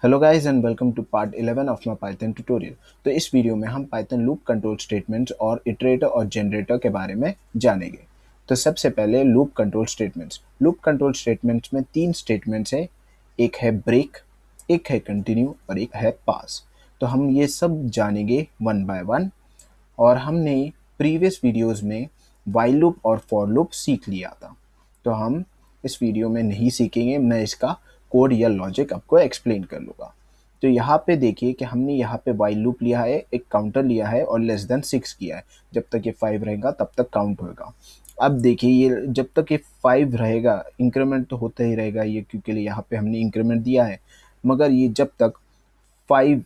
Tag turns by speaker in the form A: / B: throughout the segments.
A: Hello guys and welcome to part 11 of my Python tutorial. तो इस video में हम पाइथन लूप कंट्रोल स्टेटमेंट्स और इटरेटर और जनरेटर के बारे में जानेंगे। तो सबसे पहले loop control statements. Loop control statements में तीन स्टेटमेंट्स हैं, एक है ब्रेक, एक है कंटिन्यू और एक है पास। तो हम ये सब जानेंगे वन बाय वन। और हमने प्रीवियस वीडियोस में वाइल लूप और फॉर लूप सीख लिया था, तो हम इस वीडियो में नहीं सीखेंगे। मैं इसका कोड या लॉजिक आपको एक्सप्लेन कर लूँगा। तो यहाँ पे देखिए कि हमने यहाँ पे वाइल लूप लिया है, एक काउंटर लिया है और लेस देन 6 किया है। जब तक ये 5 रहेगा तब तक काउंट होगा। अब देखिए ये जब तक ये 5 रहेगा इंक्रीमेंट तो होता ही रहेगा ये, क्योंकि यहाँ पे हमने इंक्रीमेंट दिया है। मगर ये जब तक 5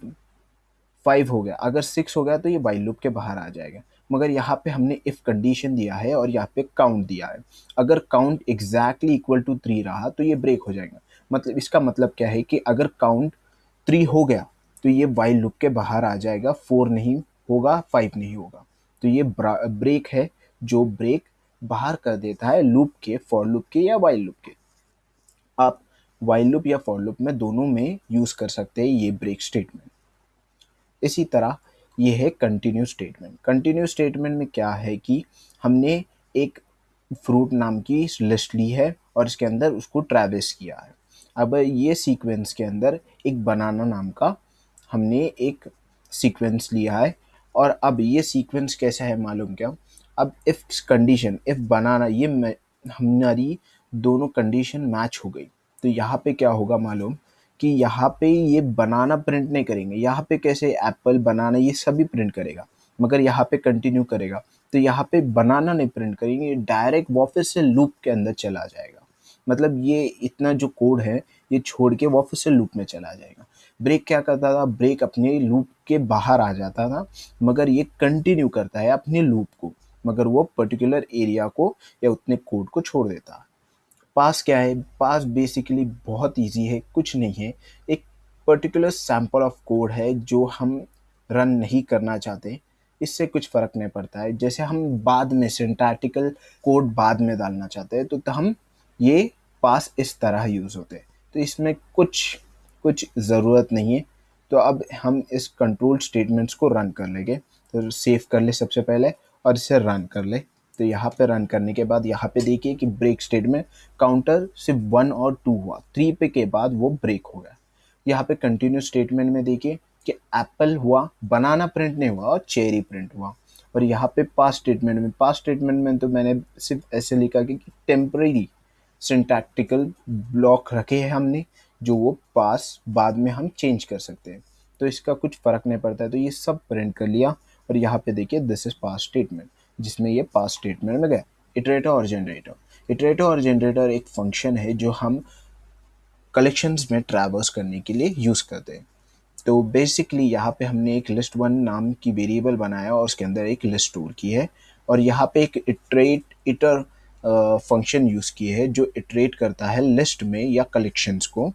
A: 5 हो गया, अगर 6 हो गया तो ये वाइल लूप के बाहर आ जाएगा। मगर यहाँ पे हमने इफ कंडीशन दिया है और यहाँ पे काउंट दिया है। अगर काउंट एग्जैक्टली इक्वल टू 3 रहा तो ये ब्रेक हो जाएगा। मतलब इसका मतलब क्या है कि अगर काउंट 3 हो गया तो ये वाइल लूप के बाहर आ जाएगा, 4 नहीं होगा, 5 नहीं होगा। तो ये ब्रेक है जो ब्रेक बाहर कर देता है लूप के, फॉर लूप के या वाइल लूप के। आप वाइल लूप या फॉर लूप में दोनों में यूज कर सकते हैं ये ब्रेक स्टेटमेंट। इसी तरह ये है कंटिन्यू स्टेटमेंट। कंटिन्यू स्टेटमेंट में क्या है कि हमने एक फ्रूट नाम की लिस्ट ली है और इसके अंदर उसको ट्रैवर्स किया है। अब ये सीक्वेंस के अंदर एक बनाना नाम का हमने एक सीक्वेंस लिया है। और अब ये सीक्वेंस कैसा है मालूम क्या? अब इफ कंडीशन, इफ बनाना, ये हमारी दोनों कंडीशन मैच हो गई तो यहाँ पे क्या होगा मालूम कि यहाँ पे ये बनाना प्रिंट नहीं करेंगे। यहाँ पे कैसे एप्पल, बनाना ये सभी प्रिंट करेगा, मगर यहाँ पे कंटिन्यू करेगा। तो यहाँ पे बनाना नहीं प्रिंट करेंगे, डायरेक्ट वापस से लूप के अंदर चला जाएगा। मतलब ये इतना जो कोड है ये छोड़ के वापस से लूप में चला जाएगा। ब्रेक क्या करता था? ब्रेक अपने लूप के बाहर आ जाता था, मगर ये कंटिन्यू करता है अपने लूप को, मगर वो पर्टिकुलर एरिया को या उतने कोड को छोड़ देता है। पास क्या है? पास बेसिकली बहुत इजी है, कुछ नहीं है। एक पर्टिकुलर सैंपल ऑफ कोड है जो हम रन नहीं करना चाहते, इससे कुछ फ़र्क नहीं पड़ता है। जैसे हम बाद में सिंटैक्टिकल कोड बाद में डालना चाहते हैं तो हम ये पास इस तरह यूज़ होते हैं। तो इसमें कुछ कुछ ज़रूरत नहीं है। तो अब हम इस कंट्रोल स्टेटमेंट्स को रन कर लेंगे। तो सेव कर ले सबसे पहले और इसे रन कर ले। तो यहाँ पे रन करने के बाद यहाँ पे देखिए कि ब्रेक स्टेटमेंट काउंटर सिर्फ 1 और 2 हुआ, 3 पे के बाद वो ब्रेक हो गया। यहाँ पे कंटिन्यू स्टेटमेंट में देखिए कि एप्पल हुआ, बनाना प्रिंट नहीं हुआ और चेरी प्रिंट हुआ। और यहाँ पे पास स्टेटमेंट में तो मैंने सिर्फ ऐसे लिखा कि टेम्परेरी सिंटैक्टिकल ब्लॉक रखे हैं हमने, जो वो पास बाद में हम चेंज कर सकते हैं। तो इसका कुछ फ़र्क नहीं पड़ता है। तो ये सब प्रिंट कर लिया और यहाँ पे देखिए दिस इज पास स्टेटमेंट, जिसमें ये पास स्टेटमेंट में गया। इटरेटर और जनरेटर। इटरेटर और जनरेटर एक फंक्शन है जो हम कलेक्शंस में ट्रैवर्स करने के लिए यूज़ करते हैं। तो बेसिकली यहाँ पे हमने एक लिस्ट वन नाम की वेरिएबल बनाया और उसके अंदर एक लिस्ट स्टोर की है। और यहाँ पे एक इटर फंक्शन यूज़ किए है जो इटरेट करता है लिस्ट में या कलेक्शंस को,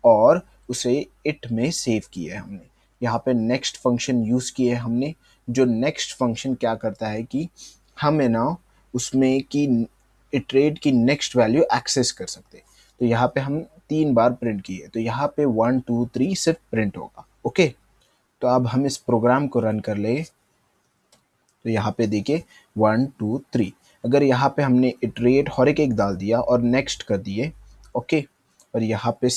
A: और उसे इट में सेव किया है हमने। यहाँ पे नेक्स्ट फंक्शन यूज़ किए है हमने, जो नेक्स्ट फंक्शन क्या करता है कि हमें ना उसमें की इटरेट की नेक्स्ट वैल्यू एक्सेस कर सकते हैं। तो यहाँ पे हम 3 बार प्रिंट किए, तो यहाँ पे 1 2 3 सिर्फ प्रिंट होगा। ओके, तो अब हम इस प्रोग्राम को रन कर ले। तो यहाँ पे देखिए 1 2 3, अगर यहाँ पे हमने इटरेट हर एक डाल दिया और नेक्स्ट कर दिए, ओके, और यहाँ पे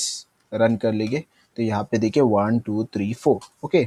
A: रन कर लेंगे तो यहाँ पे देखिए 1 2 3 4, ओके।